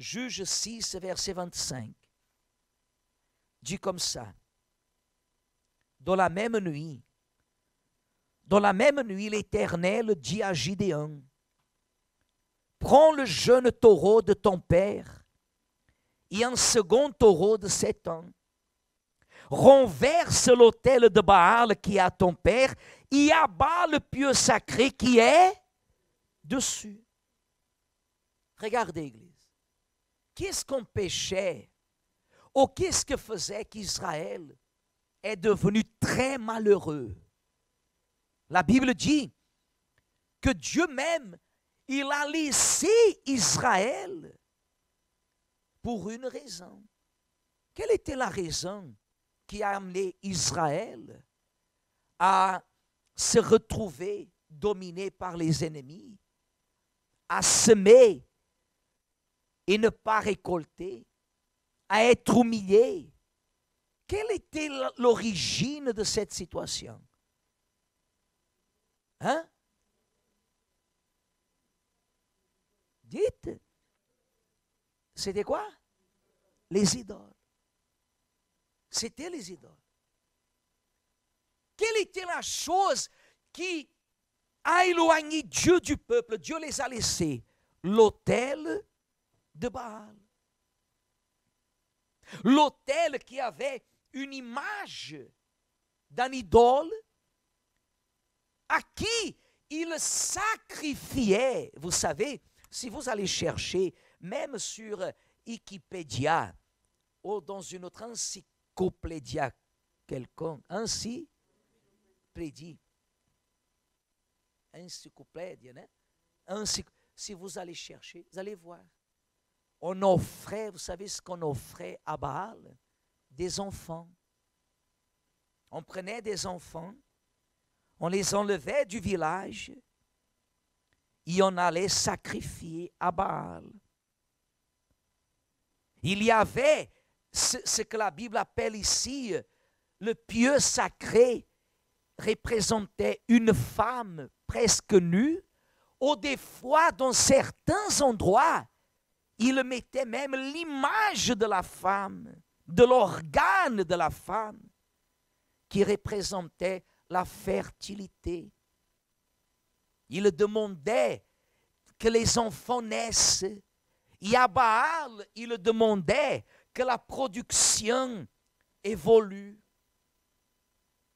Juge 6, verset 25, dit comme ça. Dans la même nuit, l'Éternel dit à Gideon, prends le jeune taureau de ton père et un second taureau de 7 ans. Renverse l'autel de Baal qui est à ton père et abat le pieu sacré qui est dessus. Regardez, Église. Qu'est-ce qu'on péchait? Ou qu'est-ce que faisait qu'Israël est devenu très malheureux? La Bible dit que Dieu même, il a laissé Israël pour une raison. Quelle était la raison qui a amené Israël à se retrouver dominé par les ennemis, à semer et ne pas récolter, à être humilié? Quelle était l'origine de cette situation? Hein? Dites. C'était quoi? Les idoles. C'était les idoles. Quelle était la chose qui a éloigné Dieu du peuple? Dieu les a laissés. L'autel de Baal. L'autel qui avait une image d'un idole à qui il sacrifiait. Vous savez, si vous allez chercher, même sur Wikipédia ou dans une autre encyclopédie quelconque, encyclopédie, hein? Si vous allez chercher, vous allez voir. On offrait, vous savez ce qu'on offrait à Baal? Des enfants. On prenait des enfants, on les enlevait du village et on allait sacrifier à Baal. Il y avait ce que la Bible appelle ici le pieu sacré, représentait une femme presque nue, ou des fois dans certains endroits, il mettait même l'image de la femme, de l'organe de la femme, qui représentait la fertilité. Il demandait que les enfants naissent. Et à Baal, il demandait que la production évolue.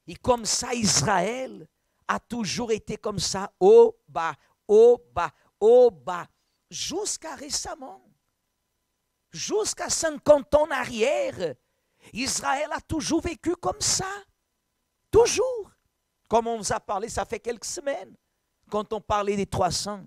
Et comme ça, Israël a toujours été comme ça, au bas, jusqu'à récemment. Jusqu'à 50 ans en arrière, Israël a toujours vécu comme ça. Toujours. Comme on vous a parlé, ça fait quelques semaines, quand on parlait des 300.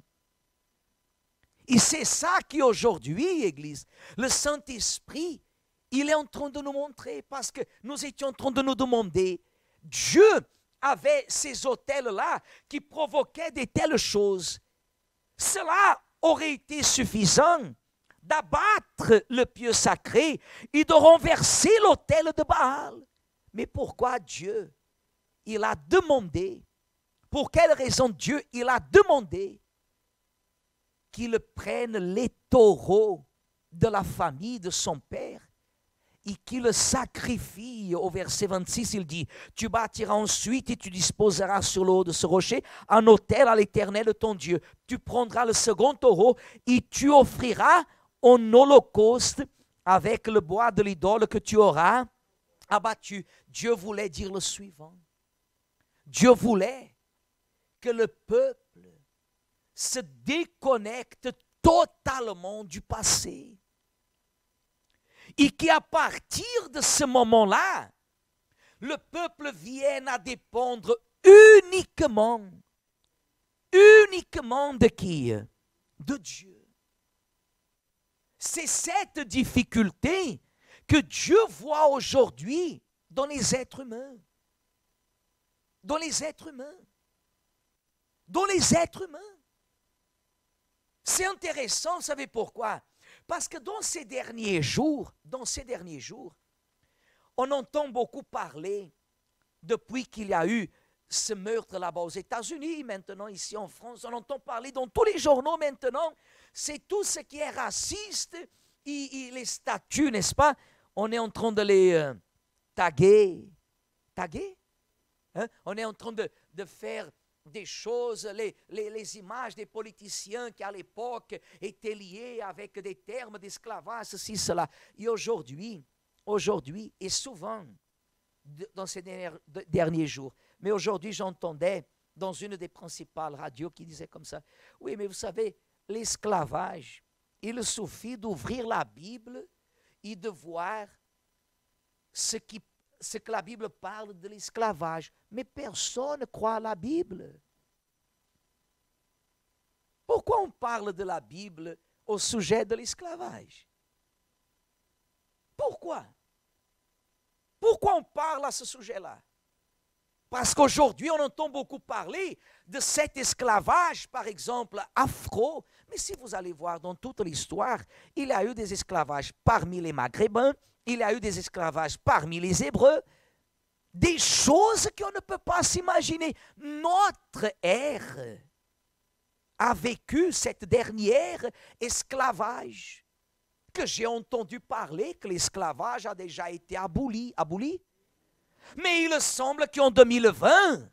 Et c'est ça qui aujourd'hui, Église, le Saint-Esprit, il est en train de nous montrer, parce que nous étions en train de nous demander, Dieu avait ces autels-là qui provoquaient de telles choses. Cela aurait été suffisant d'abattre le pieu sacré et de renverser l'autel de Baal. Mais pourquoi Dieu, il a demandé, pour quelle raison Dieu, il a demandé qu'il prenne les taureaux de la famille de son père et qu'il le sacrifie? Au verset 26, il dit, tu bâtiras ensuite et tu disposeras sur le haut de ce rocher un autel à l'Éternel ton Dieu. Tu prendras le second taureau et tu offriras en holocauste avec le bois de l'idole que tu auras abattu. Dieu voulait dire le suivant. Dieu voulait que le peuple se déconnecte totalement du passé. Et qu'à partir de ce moment-là, le peuple vienne à dépendre uniquement de qui? De Dieu. C'est cette difficulté que Dieu voit aujourd'hui dans les êtres humains. Dans les êtres humains. Dans les êtres humains. C'est intéressant, vous savez pourquoi? Parce que dans ces derniers jours, on entend beaucoup parler, depuis qu'il y a eu ce meurtre là-bas aux États-Unis, maintenant ici en France, on entend parler dans tous les journaux maintenant, c'est tout ce qui est raciste les statues, n'est-ce pas? On est en train de les taguer. Taguer? Hein? On est en train de faire des choses, les images des politiciens qui à l'époque étaient liées avec des termes d'esclavage, ceci, cela. Et aujourd'hui, et souvent, dans ces derniers jours, mais aujourd'hui j'entendais dans une des principales radios qui disait comme ça, oui, mais vous savez, l'esclavage, il suffit d'ouvrir la Bible et de voir ce que la Bible parle de l'esclavage. Mais personne ne croit à la Bible. Pourquoi on parle de la Bible au sujet de l'esclavage? Pourquoi? Pourquoi on parle à ce sujet-là? Parce qu'aujourd'hui, on entend beaucoup parler de cet esclavage, par exemple, afro. Mais si vous allez voir dans toute l'histoire, il y a eu des esclavages parmi les Maghrébins, il y a eu des esclavages parmi les Hébreux, des choses qu'on ne peut pas s'imaginer. Notre ère a vécu cette dernière esclavage, que j'ai entendu parler que l'esclavage a déjà été aboli. Mais il semble qu'en 2020,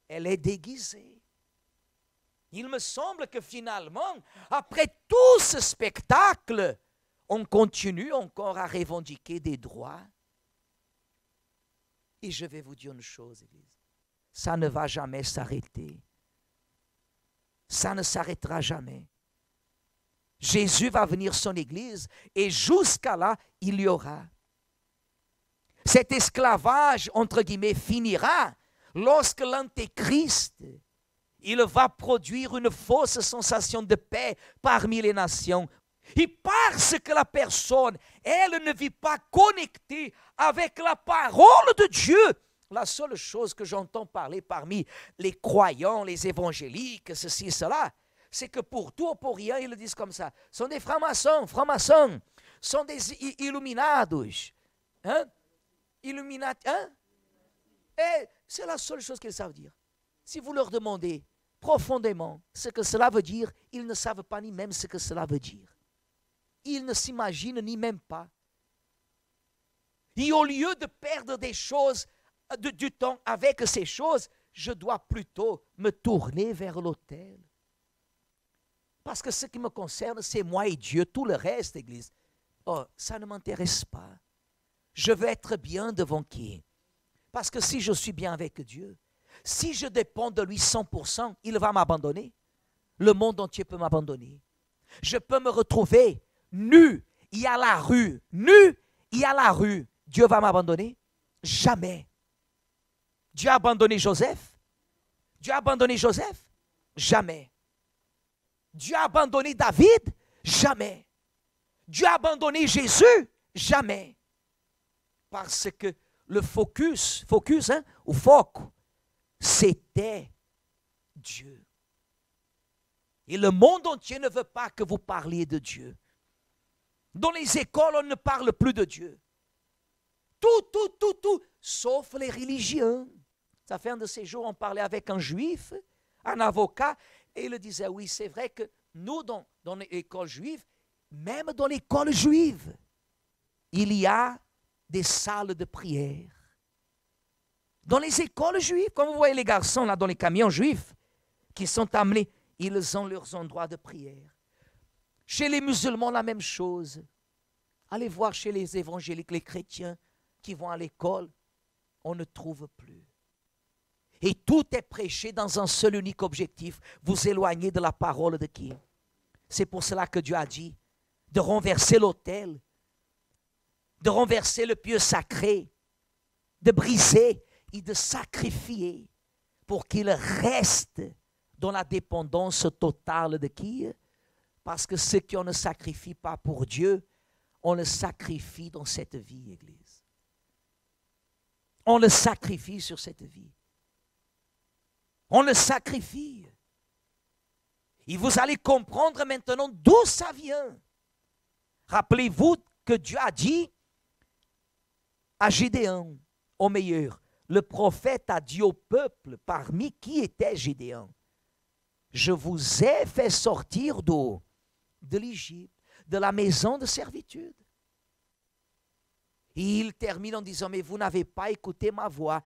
elle est déguisée. Il me semble que finalement, après tout ce spectacle, on continue encore à revendiquer des droits. Et je vais vous dire une chose, Église, ça ne va jamais s'arrêter. Ça ne s'arrêtera jamais. Jésus va venir son Église et jusqu'à là, il y aura. Cet esclavage, entre guillemets, finira lorsque l'Antéchrist, il va produire une fausse sensation de paix parmi les nations. Et parce que la personne, elle ne vit pas connectée avec la parole de Dieu, la seule chose que j'entends parler parmi les croyants, les évangéliques, ceci, cela, c'est que pour tout ou pour rien, ils le disent comme ça. Ce sont des francs-maçons, sont des illuminados. Hein? Illuminati, hein? Et c'est la seule chose qu'ils savent dire. Si vous leur demandez profondément ce que cela veut dire, ils ne savent pas ni même ce que cela veut dire. Ils ne s'imaginent ni même pas. Et au lieu de perdre des choses, du temps avec ces choses, je dois plutôt me tourner vers l'autel. Parce que ce qui me concerne, c'est moi et Dieu. Tout le reste, Église, ça ne m'intéresse pas. Je veux être bien devant qui? Parce que si je suis bien avec Dieu, si je dépends de lui 100%, il va m'abandonner. Le monde entier peut m'abandonner. Je peux me retrouver nu, il y a la rue. Nu, il y a la rue. Dieu va m'abandonner? Jamais. Dieu a abandonné Joseph? Dieu a abandonné Joseph? Jamais. Dieu a abandonné David? Jamais. Dieu a abandonné Jésus? Jamais. Parce que le focus, c'était Dieu. Et le monde entier ne veut pas que vous parliez de Dieu. Dans les écoles, on ne parle plus de Dieu. Tout, sauf les religions. Ça fait un de ces jours, on parlait avec un juif, un avocat, et il disait, oui, c'est vrai que nous, dans l'école juive, même dans l'école juive, il y a des salles de prière. Dans les écoles juives, comme vous voyez les garçons là dans les camions juifs qui sont amenés, ils ont leurs endroits de prière. Chez les musulmans, la même chose. Allez voir chez les évangéliques, les chrétiens qui vont à l'école, on ne trouve plus. Et tout est prêché dans un seul unique objectif, vous éloigner de la parole de qui? C'est pour cela que Dieu a dit de renverser l'autel, de renverser le pieu sacré, de briser et de sacrifier pour qu'il reste dans la dépendance totale de qui? Parce que ce qu'on ne sacrifie pas pour Dieu, on le sacrifie dans cette vie, Église. On le sacrifie sur cette vie. On le sacrifie. Et vous allez comprendre maintenant d'où ça vient. Rappelez-vous que Dieu a dit à Gédéon, au meilleur, le prophète a dit au peuple, parmi qui était Gédéon, je vous ai fait sortir d'où? de l'Égypte, de la maison de servitude. Et il termine en disant, mais vous n'avez pas écouté ma voix,